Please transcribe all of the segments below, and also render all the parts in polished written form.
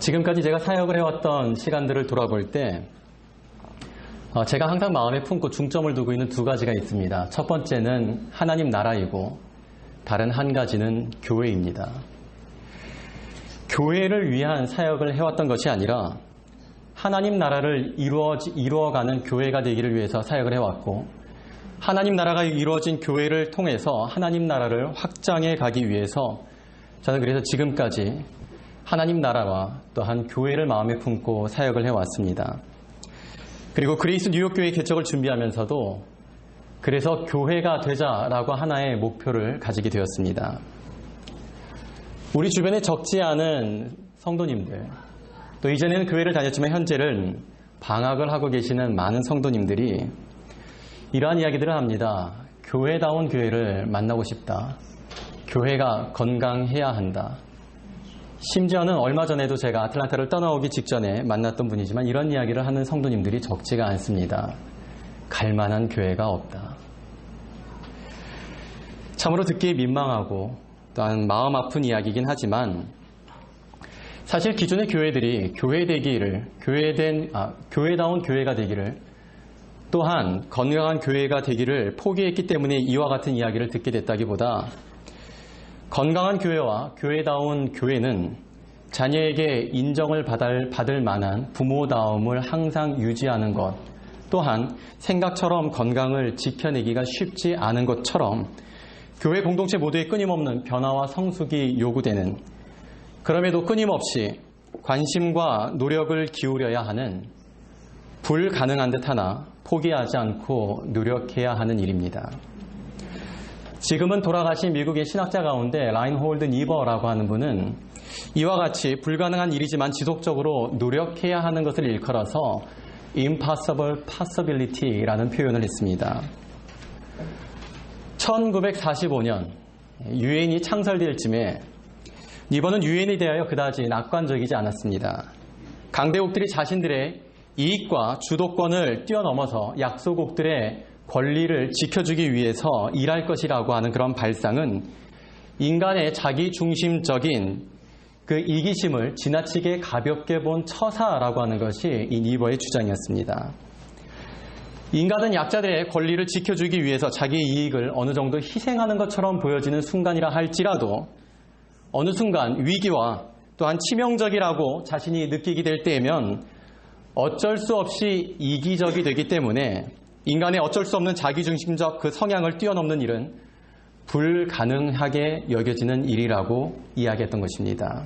지금까지 제가 사역을 해왔던 시간들을 돌아볼 때 제가 항상 마음에 품고 중점을 두고 있는 두 가지가 있습니다. 첫 번째는 하나님 나라이고 다른 한 가지는 교회입니다. 교회를 위한 사역을 해왔던 것이 아니라 하나님 나라를 이루어가는 교회가 되기를 위해서 사역을 해왔고, 하나님 나라가 이루어진 교회를 통해서 하나님 나라를 확장해 가기 위해서 저는 그래서 지금까지 하나님 나라와 또한 교회를 마음에 품고 사역을 해왔습니다. 그리고 그레이스 뉴욕교회 개척을 준비하면서도 그래서 교회가 되자라고 하나의 목표를 가지게 되었습니다. 우리 주변에 적지 않은 성도님들, 또 이전에는 교회를 다녔지만 현재는 방학을 하고 계시는 많은 성도님들이 이러한 이야기들을 합니다. 교회다운 교회를 만나고 싶다. 교회가 건강해야 한다. 심지어는 얼마 전에도 제가 아틀란타를 떠나오기 직전에 만났던 분이지만 이런 이야기를 하는 성도님들이 적지가 않습니다. 갈만한 교회가 없다. 참으로 듣기에 민망하고 또한 마음 아픈 이야기이긴 하지만 사실 기존의 교회들이 교회다운 교회가 되기를 또한 건강한 교회가 되기를 포기했기 때문에 이와 같은 이야기를 듣게 됐다기보다 건강한 교회와 교회다운 교회는 자녀에게 인정을 받을 만한 부모다움을 항상 유지하는 것, 또한 생각처럼 건강을 지켜내기가 쉽지 않은 것처럼 교회 공동체 모두의 끊임없는 변화와 성숙이 요구되는, 그럼에도 끊임없이 관심과 노력을 기울여야 하는 불가능한 듯 하나 포기하지 않고 노력해야 하는 일입니다. 지금은 돌아가신 미국의 신학자 가운데 라인홀드 니버라고 하는 분은 이와 같이 불가능한 일이지만 지속적으로 노력해야 하는 것을 일컬어서 impossible possibility라는 표현을 했습니다. 1945년 유엔이 창설될 쯤에 니버는 유엔에 대하여 그다지 낙관적이지 않았습니다. 강대국들이 자신들의 이익과 주도권을 뛰어넘어서 약소국들의 권리를 지켜주기 위해서 일할 것이라고 하는 그런 발상은 인간의 자기중심적인 그 이기심을 지나치게 가볍게 본 처사라고 하는 것이 이 니버의 주장이었습니다. 인간은 약자들의 권리를 지켜주기 위해서 자기의 이익을 어느 정도 희생하는 것처럼 보여지는 순간이라 할지라도 어느 순간 위기와 또한 치명적이라고 자신이 느끼게 될 때면 어쩔 수 없이 이기적이 되기 때문에 인간의 어쩔 수 없는 자기중심적 그 성향을 뛰어넘는 일은 불가능하게 여겨지는 일이라고 이야기했던 것입니다.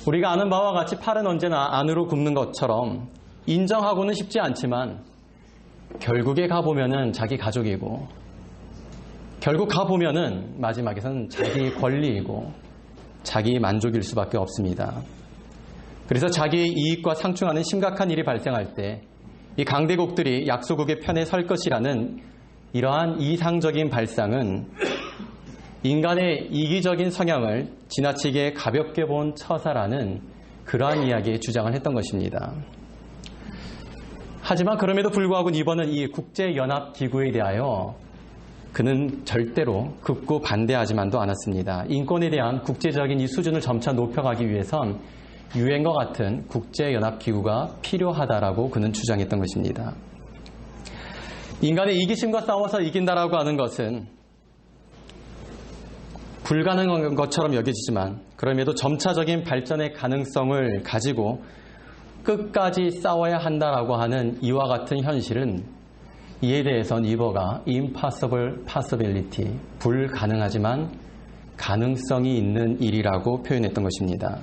우리가 아는 바와 같이 팔은 언제나 안으로 굽는 것처럼 인정하고는 쉽지 않지만 결국에 가보면은 자기 가족이고 결국 가보면은 마지막에는 자기 권리이고 자기 만족일 수밖에 없습니다. 그래서 자기의 이익과 상충하는 심각한 일이 발생할 때 이 강대국들이 약소국의 편에 설 것이라는 이러한 이상적인 발상은 인간의 이기적인 성향을 지나치게 가볍게 본 처사라는 그러한 이야기에 주장을 했던 것입니다. 하지만 그럼에도 불구하고 니버는 이 국제연합기구에 대하여 그는 절대로 극구 반대하지만도 않았습니다. 인권에 대한 국제적인 이 수준을 점차 높여가기 위해선 유엔과 같은 국제연합기구가 필요하다라고 그는 주장했던 것입니다. 인간의 이기심과 싸워서 이긴다라고 하는 것은 불가능한 것처럼 여겨지지만 그럼에도 점차적인 발전의 가능성을 가지고 끝까지 싸워야 한다라고 하는 이와 같은 현실은 이에 대해서 니버가 impossible possibility, 불가능하지만 가능성이 있는 일이라고 표현했던 것입니다.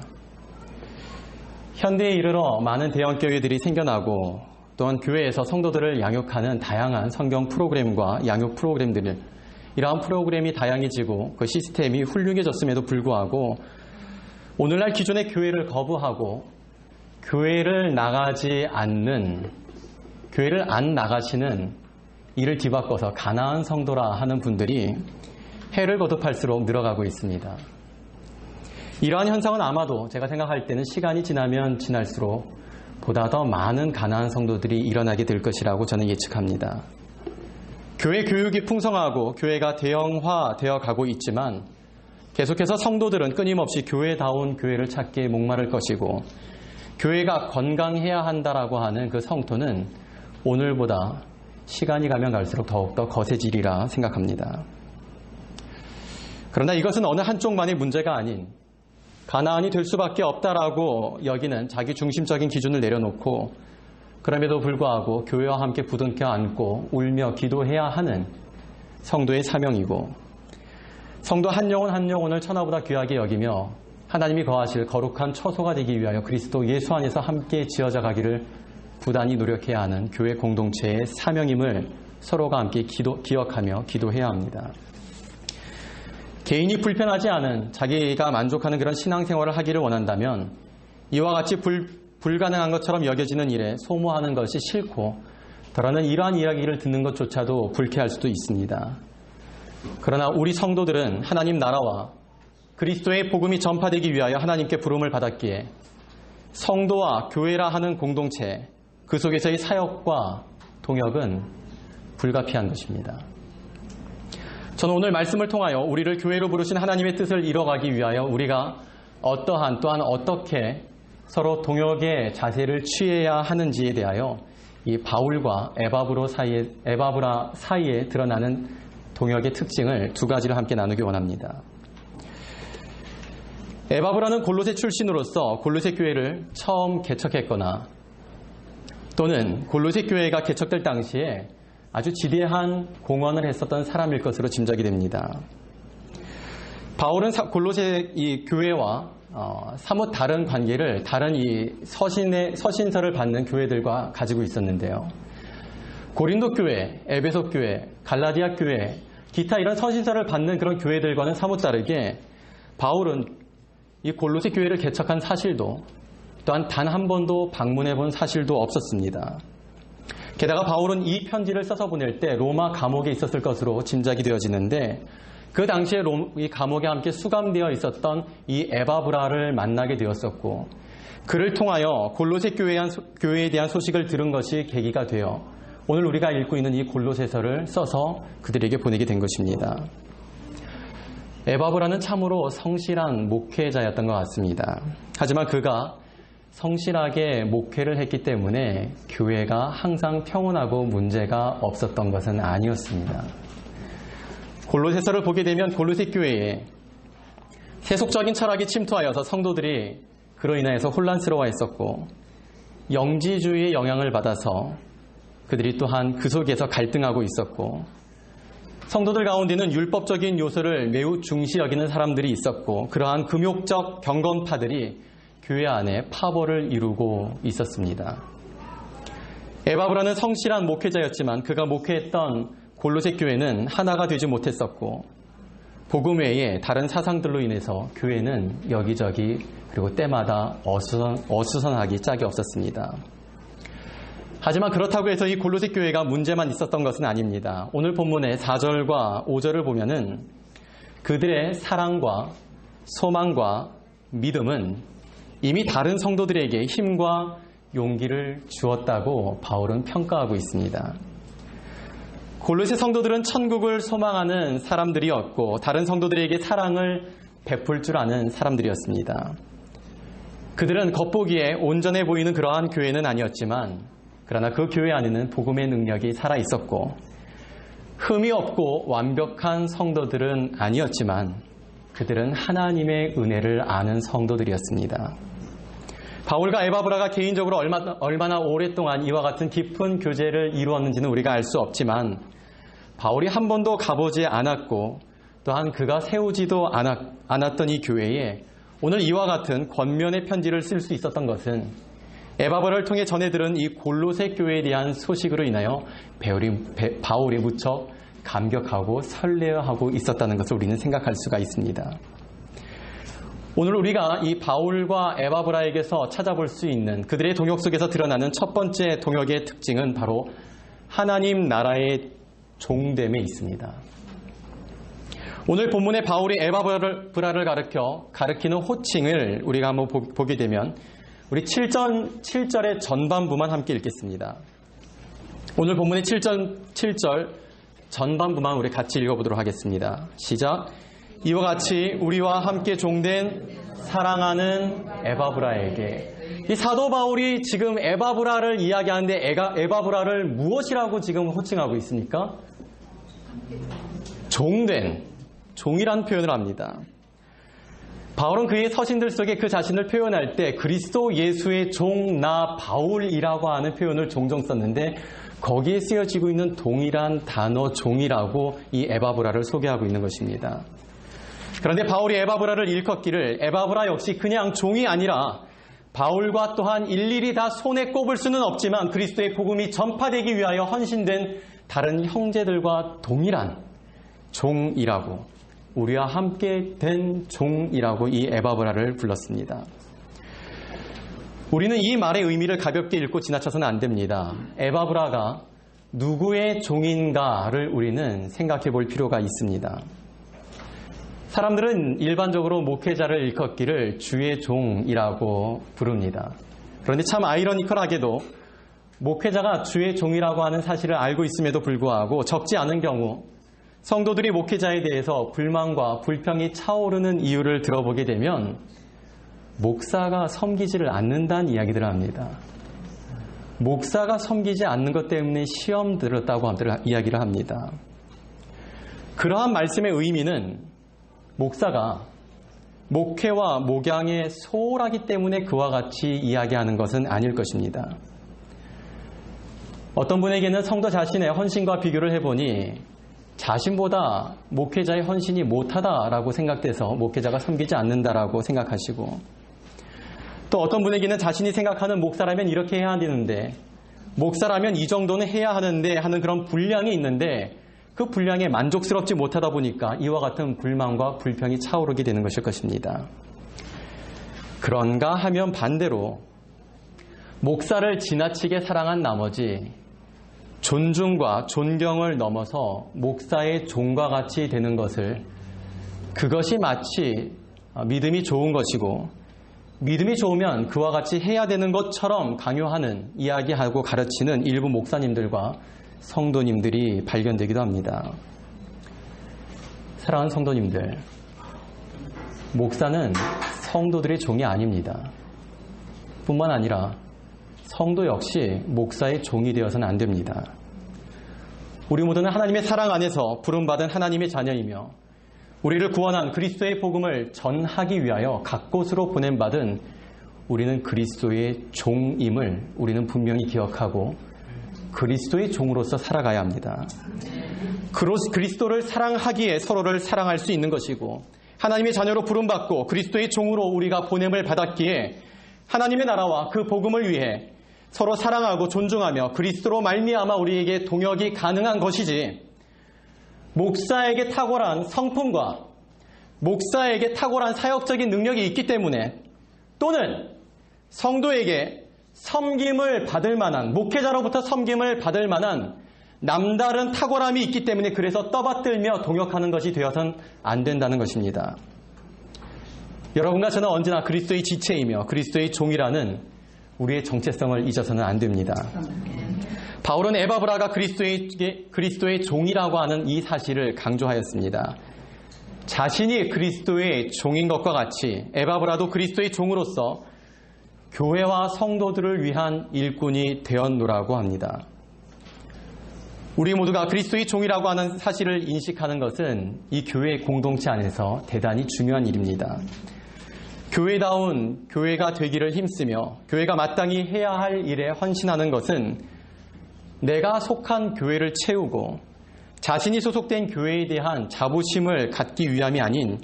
현대에 이르러 많은 대형교회들이 생겨나고 또한 교회에서 성도들을 양육하는 다양한 성경 프로그램과 양육 프로그램들, 이러한 프로그램이 다양해지고 그 시스템이 훌륭해졌음에도 불구하고 오늘날 기존의 교회를 거부하고 교회를 안 나가시는 이를 뒤바꿔서 가나안 성도라 하는 분들이 해를 거듭할수록 늘어가고 있습니다. 이러한 현상은 아마도 제가 생각할 때는 시간이 지나면 지날수록 보다 더 많은 가나안 성도들이 일어나게 될 것이라고 저는 예측합니다. 교회 교육이 풍성하고 교회가 대형화되어 가고 있지만 계속해서 성도들은 끊임없이 교회다운 교회를 찾기에 목마를 것이고 교회가 건강해야 한다라고 하는 그 성토는 오늘보다 시간이 가면 갈수록 더욱더 거세지리라 생각합니다. 그러나 이것은 어느 한쪽만의 문제가 아닌 가나안이 될 수밖에 없다라고 여기는 자기 중심적인 기준을 내려놓고 그럼에도 불구하고 교회와 함께 부둥켜 안고 울며 기도해야 하는 성도의 사명이고 성도 한 영혼 한 영혼을 천하보다 귀하게 여기며 하나님이 거하실 거룩한 처소가 되기 위하여 그리스도 예수 안에서 함께 지어져 가기를 부단히 노력해야 하는 교회 공동체의 사명임을 서로가 함께 기억하며 기도해야 합니다. 개인이 불편하지 않은 자기가 만족하는 그런 신앙생활을 하기를 원한다면 이와 같이 불가능한 것처럼 여겨지는 일에 소모하는 것이 싫고 더러는 이러한 이야기를 듣는 것조차도 불쾌할 수도 있습니다. 그러나 우리 성도들은 하나님 나라와 그리스도의 복음이 전파되기 위하여 하나님께 부름을 받았기에 성도와 교회라 하는 공동체 그 속에서의 사역과 동역은 불가피한 것입니다. 저는 오늘 말씀을 통하여 우리를 교회로 부르신 하나님의 뜻을 이뤄가기 위하여 우리가 어떠한 또한 어떻게 서로 동역의 자세를 취해야 하는지에 대하여 이 바울과 에바브라 사이에 드러나는 동역의 특징을 두 가지를 함께 나누기 원합니다. 에바브라는 골로새 출신으로서 골로새 교회를 처음 개척했거나 또는 골로새 교회가 개척될 당시에 아주 지대한 공헌을 했었던 사람일 것으로 짐작이 됩니다. 바울은 골로새 이 교회와 사뭇 다른 관계를 다른 이 서신서를 받는 교회들과 가지고 있었는데요. 고린도 교회, 에베소 교회, 갈라디아 교회, 기타 이런 서신서를 받는 그런 교회들과는 사뭇 다르게 바울은 이 골로새 교회를 개척한 사실도 또한 단 한 번도 방문해 본 사실도 없었습니다. 게다가 바울은 이 편지를 써서 보낼 때 로마 감옥에 있었을 것으로 짐작이 되어지는데 그 당시에 이 감옥에 함께 수감되어 있었던 이 에바브라를 만나게 되었었고 그를 통하여 골로새 교회에 대한 소식을 들은 것이 계기가 되어 오늘 우리가 읽고 있는 이 골로새서를 써서 그들에게 보내게 된 것입니다. 에바브라는 참으로 성실한 목회자였던 것 같습니다. 하지만 그가 성실하게 목회를 했기 때문에 교회가 항상 평온하고 문제가 없었던 것은 아니었습니다. 골로새서를 보게 되면 골로새 교회에 세속적인 철학이 침투하여서 성도들이 그로 인하여서 혼란스러워했었고 영지주의의 영향을 받아서 그들이 또한 그 속에서 갈등하고 있었고 성도들 가운데는 율법적인 요소를 매우 중시 여기는 사람들이 있었고 그러한 금욕적 경건파들이 교회 안에 파벌을 이루고 있었습니다. 에바브라는 성실한 목회자였지만 그가 목회했던 골로새 교회는 하나가 되지 못했었고 복음 외에 다른 사상들로 인해서 교회는 여기저기 그리고 때마다 어수선하기 짝이 없었습니다. 하지만 그렇다고 해서 이 골로새 교회가 문제만 있었던 것은 아닙니다. 오늘 본문의 4절과 5절을 보면은 그들의 사랑과 소망과 믿음은 이미 다른 성도들에게 힘과 용기를 주었다고 바울은 평가하고 있습니다. 골로새 성도들은 천국을 소망하는 사람들이었고 다른 성도들에게 사랑을 베풀 줄 아는 사람들이었습니다. 그들은 겉보기에 온전해 보이는 그러한 교회는 아니었지만 그러나 그 교회 안에는 복음의 능력이 살아있었고 흠이 없고 완벽한 성도들은 아니었지만 그들은 하나님의 은혜를 아는 성도들이었습니다. 바울과 에바브라가 개인적으로 얼마나 오랫동안 이와 같은 깊은 교제를 이루었는지는 우리가 알 수 없지만 바울이 한 번도 가보지 않았고 또한 그가 세우지도 않았던 이 교회에 오늘 이와 같은 권면의 편지를 쓸 수 있었던 것은 에바브라를 통해 전해 들은 이 골로새 교회에 대한 소식으로 인하여 바울이 무척 감격하고 설레어하고 있었다는 것을 우리는 생각할 수가 있습니다. 오늘 우리가 이 바울과 에바브라에게서 찾아볼 수 있는 그들의 동역 속에서 드러나는 첫 번째 동역의 특징은 바로 하나님 나라의 종됨에 있습니다. 오늘 본문의 바울이 에바브라를 가리키는 호칭을 우리가 한번 보게 되면 우리 7절의 전반부만 함께 읽겠습니다. 오늘 본문의 7절 전반부만 우리 같이 읽어보도록 하겠습니다. 시작. 이와 같이 우리와 함께 종된 사랑하는 에바브라에게, 이 사도 바울이 지금 에바브라를 이야기하는데 에바브라를 무엇이라고 지금 호칭하고 있습니까? 종된, 종이란 표현을 합니다. 바울은 그의 서신들 속에 그 자신을 표현할 때 그리스도 예수의 종 나 바울이라고 하는 표현을 종종 썼는데 거기에 쓰여지고 있는 동일한 단어 종이라고 이 에바브라를 소개하고 있는 것입니다. 그런데 바울이 에바브라를 일컫기를 에바브라 역시 그냥 종이 아니라 바울과 또한 일일이 다 손에 꼽을 수는 없지만 그리스도의 복음이 전파되기 위하여 헌신된 다른 형제들과 동일한 종이라고, 우리와 함께 된 종이라고 이 에바브라를 불렀습니다. 우리는 이 말의 의미를 가볍게 읽고 지나쳐서는 안 됩니다. 에바브라가 누구의 종인가를 우리는 생각해 볼 필요가 있습니다. 사람들은 일반적으로 목회자를 일컫기를 주의 종이라고 부릅니다. 그런데 참 아이러니컬하게도 목회자가 주의 종이라고 하는 사실을 알고 있음에도 불구하고 적지 않은 경우 성도들이 목회자에 대해서 불만과 불평이 차오르는 이유를 들어보게 되면 목사가 섬기지를 않는다는 이야기들을 합니다. 목사가 섬기지 않는 것 때문에 시험 들었다고 이야기를 합니다. 그러한 말씀의 의미는 목사가 목회와 목양에 소홀하기 때문에 그와 같이 이야기하는 것은 아닐 것입니다. 어떤 분에게는 성도 자신의 헌신과 비교를 해보니 자신보다 목회자의 헌신이 못하다라고 생각돼서 목회자가 섬기지 않는다라고 생각하시고, 또 어떤 분에게는 자신이 생각하는 목사라면 이렇게 해야 되는데 목사라면 이 정도는 해야 하는데 하는 그런 분량이 있는데 그 분량에 만족스럽지 못하다 보니까 이와 같은 불만과 불평이 차오르게 되는 것일 것입니다. 그런가 하면 반대로 목사를 지나치게 사랑한 나머지 존중과 존경을 넘어서 목사의 종과 같이 되는 것을, 그것이 마치 믿음이 좋은 것이고 믿음이 좋으면 그와 같이 해야 되는 것처럼 강요하는, 이야기하고 가르치는 일부 목사님들과 성도님들이 발견되기도 합니다. 사랑하는 성도님들, 목사는 성도들의 종이 아닙니다. 뿐만 아니라 성도 역시 목사의 종이 되어서는 안 됩니다. 우리 모두는 하나님의 사랑 안에서 부름받은 하나님의 자녀이며 우리를 구원한 그리스도의 복음을 전하기 위하여 각 곳으로 보냄받은 우리는 그리스도의 종임을 우리는 분명히 기억하고 그리스도의 종으로서 살아가야 합니다. 그리스도를 사랑하기에 서로를 사랑할 수 있는 것이고 하나님의 자녀로 부름받고 그리스도의 종으로 우리가 보냄을 받았기에 하나님의 나라와 그 복음을 위해 서로 사랑하고 존중하며 그리스도로 말미암아 우리에게 동역이 가능한 것이지, 목사에게 탁월한 성품과 목사에게 탁월한 사역적인 능력이 있기 때문에 또는 성도에게 섬김을 받을 만한, 목회자로부터 섬김을 받을 만한 남다른 탁월함이 있기 때문에 그래서 떠받들며 동역하는 것이 되어서는 안 된다는 것입니다. 여러분과 저는 언제나 그리스도의 지체이며 그리스도의 종이라는 우리의 정체성을 잊어서는 안 됩니다. 바울은 에바브라가 그리스도의 종이라고 하는 이 사실을 강조하였습니다. 자신이 그리스도의 종인 것과 같이 에바브라도 그리스도의 종으로서 교회와 성도들을 위한 일꾼이 되었노라고 합니다. 우리 모두가 그리스도의 종이라고 하는 사실을 인식하는 것은 이 교회 공동체 안에서 대단히 중요한 일입니다. 교회다운 교회가 되기를 힘쓰며 교회가 마땅히 해야 할 일에 헌신하는 것은 내가 속한 교회를 채우고 자신이 소속된 교회에 대한 자부심을 갖기 위함이 아닌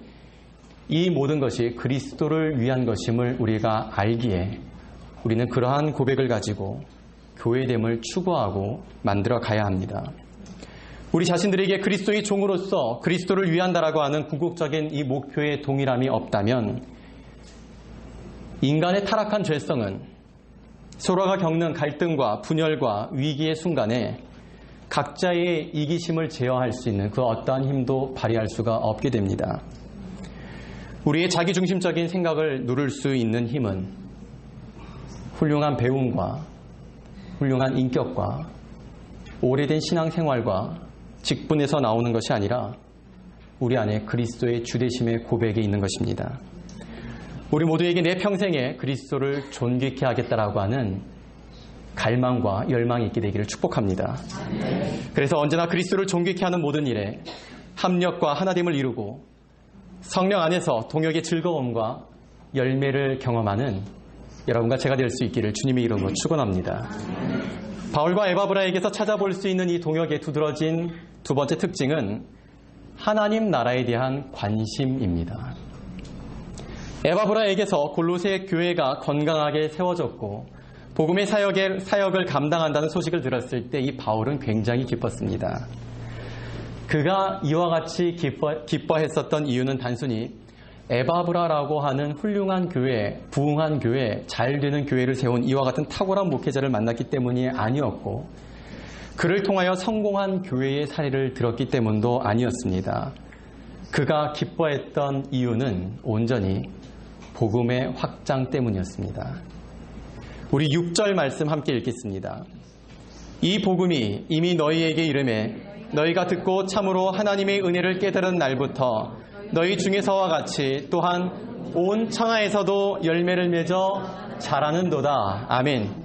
이 모든 것이 그리스도를 위한 것임을 우리가 알기에 우리는 그러한 고백을 가지고 교회됨을 추구하고 만들어 가야 합니다. 우리 자신들에게 그리스도의 종으로서 그리스도를 위한다라고 하는 궁극적인 이 목표에 동일함이 없다면 인간의 타락한 죄성은 서로가 겪는 갈등과 분열과 위기의 순간에 각자의 이기심을 제어할 수 있는 그 어떠한 힘도 발휘할 수가 없게 됩니다. 우리의 자기중심적인 생각을 누를 수 있는 힘은 훌륭한 배움과 훌륭한 인격과 오래된 신앙생활과 직분에서 나오는 것이 아니라 우리 안에 그리스도의 주되심의 고백이 있는 것입니다. 우리 모두에게 내 평생에 그리스도를 존귀케 하겠다라고 하는 갈망과 열망이 있게 되기를 축복합니다. 그래서 언제나 그리스도를 존귀케 하는 모든 일에 합력과 하나됨을 이루고 성령 안에서 동역의 즐거움과 열매를 경험하는 여러분과 제가 될 수 있기를 주님의 이름으로 축원합니다. 바울과 에바브라에게서 찾아볼 수 있는 이 동역의 두드러진 두 번째 특징은 하나님 나라에 대한 관심입니다. 에바브라에게서 골로새 교회가 건강하게 세워졌고 복음의 사역을 감당한다는 소식을 들었을 때 이 바울은 굉장히 기뻤습니다. 그가 이와 같이 기뻐했었던 이유는 단순히 에바브라라고 하는 훌륭한 교회, 부흥한 교회, 잘 되는 교회를 세운 이와 같은 탁월한 목회자를 만났기 때문이 아니었고 그를 통하여 성공한 교회의 사례를 들었기 때문도 아니었습니다. 그가 기뻐했던 이유는 온전히 복음의 확장 때문이었습니다. 우리 6절 말씀 함께 읽겠습니다. 이 복음이 이미 너희에게 이르매 너희가 듣고 참으로 하나님의 은혜를 깨달은 날부터 너희 중에서와 같이 또한 온 청하에서도 열매를 맺어 자라는도다. 아멘.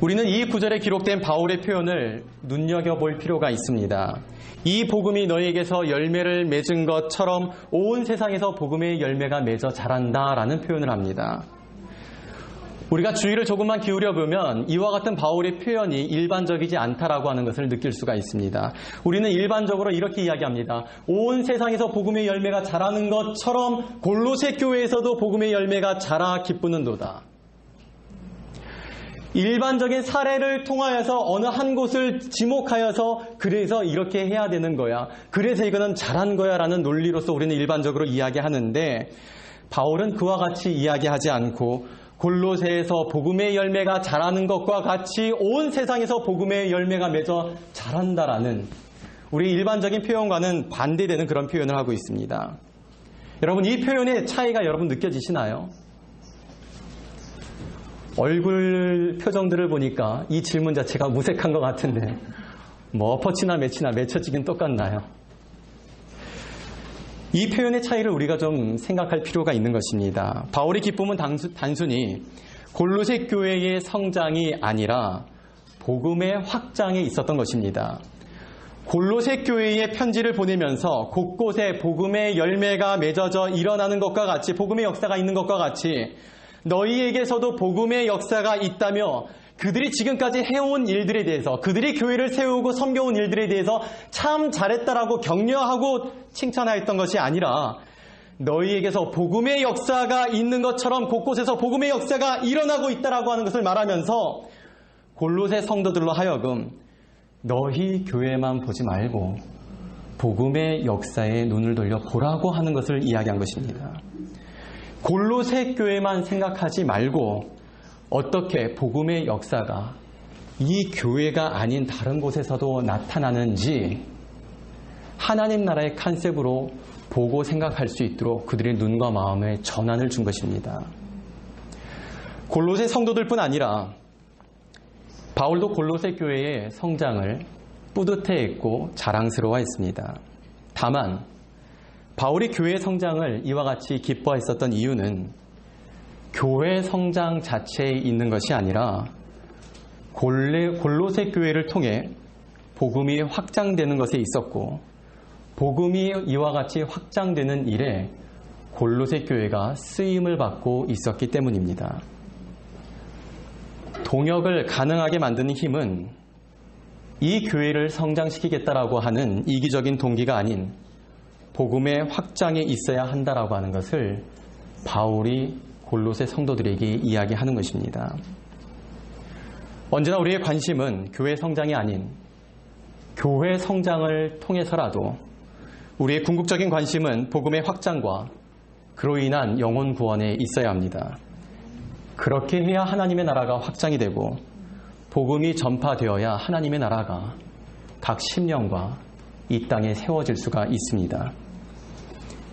우리는 이 구절에 기록된 바울의 표현을 눈여겨볼 필요가 있습니다. 이 복음이 너희에게서 열매를 맺은 것처럼 온 세상에서 복음의 열매가 맺어 자란다라는 표현을 합니다. 우리가 주의를 조금만 기울여 보면 이와 같은 바울의 표현이 일반적이지 않다라고 하는 것을 느낄 수가 있습니다. 우리는 일반적으로 이렇게 이야기합니다. 온 세상에서 복음의 열매가 자라는 것처럼 골로새 교회에서도 복음의 열매가 자라 기쁘는도다. 일반적인 사례를 통하여서 어느 한 곳을 지목하여서 그래서 이렇게 해야 되는 거야. 그래서 이거는 잘한 거야 라는 논리로서 우리는 일반적으로 이야기하는데 바울은 그와 같이 이야기하지 않고 골로새에서 복음의 열매가 자라는 것과 같이 온 세상에서 복음의 열매가 맺어 자란다라는 우리 일반적인 표현과는 반대되는 그런 표현을 하고 있습니다. 여러분 이 표현의 차이가 여러분 느껴지시나요? 얼굴 표정들을 보니까 이 질문 자체가 무색한 것 같은데 뭐 엎어치나 매치나 맺혀지긴 똑같나요? 이 표현의 차이를 우리가 좀 생각할 필요가 있는 것입니다. 바울의 기쁨은 단순히 골로새 교회의 성장이 아니라 복음의 확장에 있었던 것입니다. 골로새 교회에 편지를 보내면서 곳곳에 복음의 열매가 맺어져 일어나는 것과 같이 복음의 역사가 있는 것과 같이 너희에게서도 복음의 역사가 있다며 그들이 지금까지 해온 일들에 대해서 그들이 교회를 세우고 섬겨온 일들에 대해서 참 잘했다라고 격려하고 칭찬하였던 것이 아니라 너희에게서 복음의 역사가 있는 것처럼 곳곳에서 복음의 역사가 일어나고 있다라고 하는 것을 말하면서 골로새 성도들로 하여금 너희 교회만 보지 말고 복음의 역사에 눈을 돌려 보라고 하는 것을 이야기한 것입니다. 골로새 교회만 생각하지 말고 어떻게 복음의 역사가 이 교회가 아닌 다른 곳에서도 나타나는지 하나님 나라의 컨셉으로 보고 생각할 수 있도록 그들의 눈과 마음에 전환을 준 것입니다. 골로새 성도들뿐 아니라 바울도 골로새 교회의 성장을 뿌듯해했고 자랑스러워했습니다. 다만 바울이 교회의 성장을 이와 같이 기뻐했었던 이유는 교회 성장 자체에 있는 것이 아니라 골로새 교회를 통해 복음이 확장되는 것에 있었고 복음이 이와 같이 확장되는 일에 골로새 교회가 쓰임을 받고 있었기 때문입니다. 동역을 가능하게 만드는 힘은 이 교회를 성장시키겠다라고 하는 이기적인 동기가 아닌 복음의 확장에 있어야 한다라고 하는 것을 바울이 골로새 성도들에게 이야기하는 것입니다. 언제나 우리의 관심은 교회 성장이 아닌 교회 성장을 통해서라도 우리의 궁극적인 관심은 복음의 확장과 그로 인한 영혼 구원에 있어야 합니다. 그렇게 해야 하나님의 나라가 확장이 되고 복음이 전파되어야 하나님의 나라가 각 심령과 이 땅에 세워질 수가 있습니다.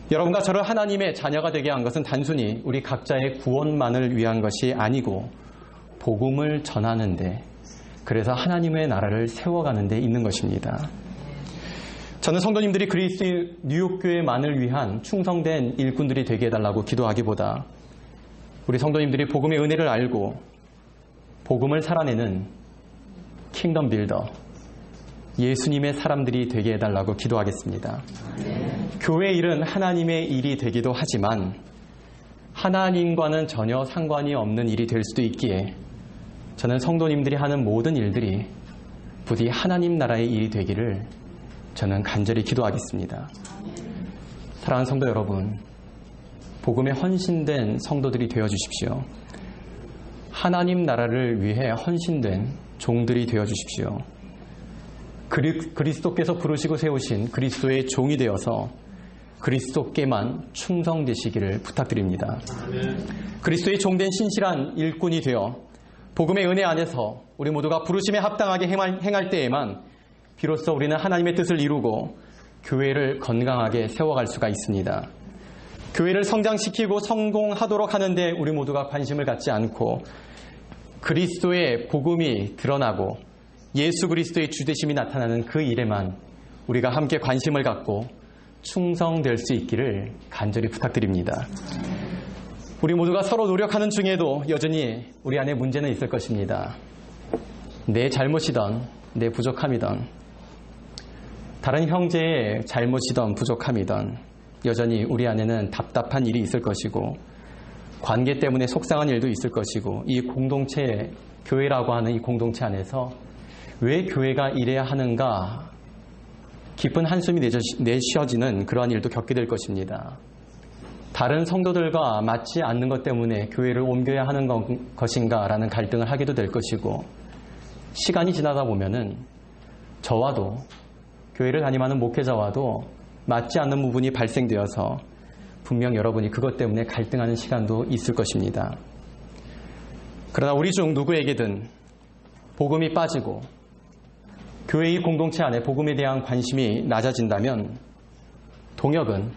여러분과 저를 하나님의 자녀가 되게 한 것은 단순히 우리 각자의 구원만을 위한 것이 아니고 복음을 전하는데 그래서 하나님의 나라를 세워가는 데 있는 것입니다. 저는 성도님들이 그리스 뉴욕교회만을 위한 충성된 일꾼들이 되게 해달라고 기도하기보다 우리 성도님들이 복음의 은혜를 알고 복음을 살아내는 킹덤 빌더, 예수님의 사람들이 되게 해달라고 기도하겠습니다. 교회 일은 하나님의 일이 되기도 하지만 하나님과는 전혀 상관이 없는 일이 될 수도 있기에 저는 성도님들이 하는 모든 일들이 부디 하나님 나라의 일이 되기를 저는 간절히 기도하겠습니다. 사랑하는 성도 여러분, 복음에 헌신된 성도들이 되어주십시오. 하나님 나라를 위해 헌신된 종들이 되어주십시오. 그리스도께서 부르시고 세우신 그리스도의 종이 되어서 그리스도께만 충성되시기를 부탁드립니다. 그리스도의 종된 신실한 일꾼이 되어 복음의 은혜 안에서 우리 모두가 부르심에 합당하게 행할 때에만 비로소 우리는 하나님의 뜻을 이루고 교회를 건강하게 세워갈 수가 있습니다. 교회를 성장시키고 성공하도록 하는데 우리 모두가 관심을 갖지 않고 그리스도의 복음이 드러나고 예수 그리스도의 주되심이 나타나는 그 일에만 우리가 함께 관심을 갖고 충성될 수 있기를 간절히 부탁드립니다. 우리 모두가 서로 노력하는 중에도 여전히 우리 안에 문제는 있을 것입니다. 내 잘못이든 내 부족함이든 다른 형제의 잘못이든 부족함이든 여전히 우리 안에는 답답한 일이 있을 것이고 관계 때문에 속상한 일도 있을 것이고 이 공동체, 교회라고 하는 이 공동체 안에서 왜 교회가 이래야 하는가 깊은 한숨이 내쉬어지는 그러한 일도 겪게 될 것입니다. 다른 성도들과 맞지 않는 것 때문에 교회를 옮겨야 하는 것인가 라는 갈등을 하게도 될 것이고 시간이 지나다 보면은 저와도 교회를 담임하는 목회자와도 맞지 않는 부분이 발생되어서 분명 여러분이 그것 때문에 갈등하는 시간도 있을 것입니다. 그러나 우리 중 누구에게든 복음이 빠지고 교회의 공동체 안에 복음에 대한 관심이 낮아진다면 동역은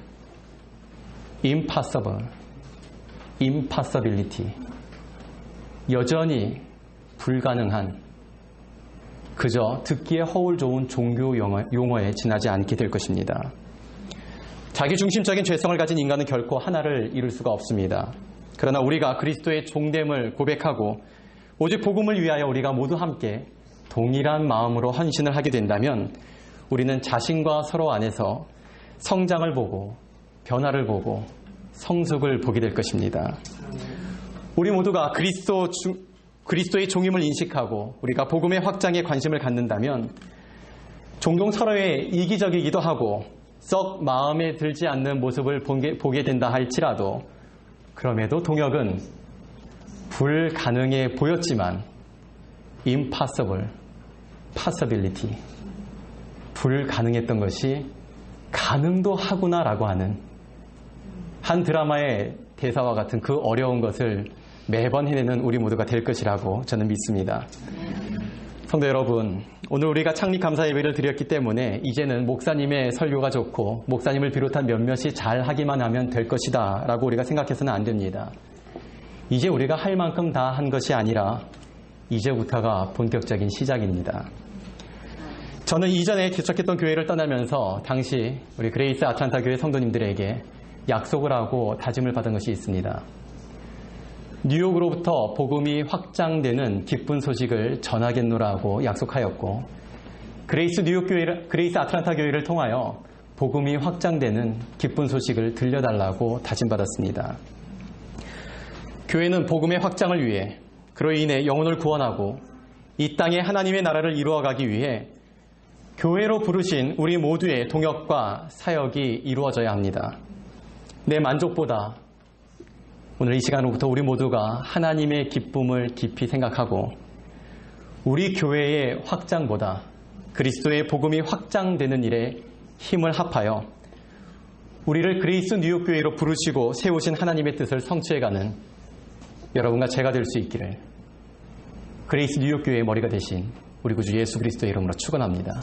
impossibility, 여전히 불가능한 그저 듣기에 허울 좋은 종교 용어에 지나지 않게 될 것입니다. 자기중심적인 죄성을 가진 인간은 결코 하나를 이룰 수가 없습니다. 그러나 우리가 그리스도의 종됨을 고백하고 오직 복음을 위하여 우리가 모두 함께 동일한 마음으로 헌신을 하게 된다면 우리는 자신과 서로 안에서 성장을 보고 변화를 보고 성숙을 보게 될 것입니다. 우리 모두가 그리스도의 종임을 인식하고 우리가 복음의 확장에 관심을 갖는다면 종종 서로의 이기적이기도 하고 썩 마음에 들지 않는 모습을 보게 된다 할지라도 그럼에도 동역은 불가능해 보였지만 possibility, 불가능했던 것이 가능도 하구나라고 하는 한 드라마의 대사와 같은 그 어려운 것을 매번 해내는 우리 모두가 될 것이라고 저는 믿습니다. 성도 여러분, 오늘 우리가 창립 감사 예배를 드렸기 때문에 이제는 목사님의 설교가 좋고 목사님을 비롯한 몇몇이 잘 하기만 하면 될 것이다 라고 우리가 생각해서는 안 됩니다. 이제 우리가 할 만큼 다 한 것이 아니라 이제부터가 본격적인 시작입니다. 저는 이전에 개척했던 교회를 떠나면서 당시 우리 그레이스 아틀란타 교회 성도님들에게 약속을 하고 다짐을 받은 것이 있습니다. 뉴욕으로부터 복음이 확장되는 기쁜 소식을 전하겠노라고 약속하였고 그레이스 아틀란타 교회를 통하여 복음이 확장되는 기쁜 소식을 들려달라고 다짐받았습니다. 교회는 복음의 확장을 위해 그로 인해 영혼을 구원하고 이 땅에 하나님의 나라를 이루어가기 위해 교회로 부르신 우리 모두의 동역과 사역이 이루어져야 합니다. 내 만족보다 오늘 이 시간으로부터 우리 모두가 하나님의 기쁨을 깊이 생각하고 우리 교회의 확장보다 그리스도의 복음이 확장되는 일에 힘을 합하여 우리를 그레이스 뉴욕교회로 부르시고 세우신 하나님의 뜻을 성취해가는 여러분과 제가 될 수 있기를 그레이스 뉴욕교회의 머리가 되신 우리 구주 예수 그리스도의 이름으로 축원합니다.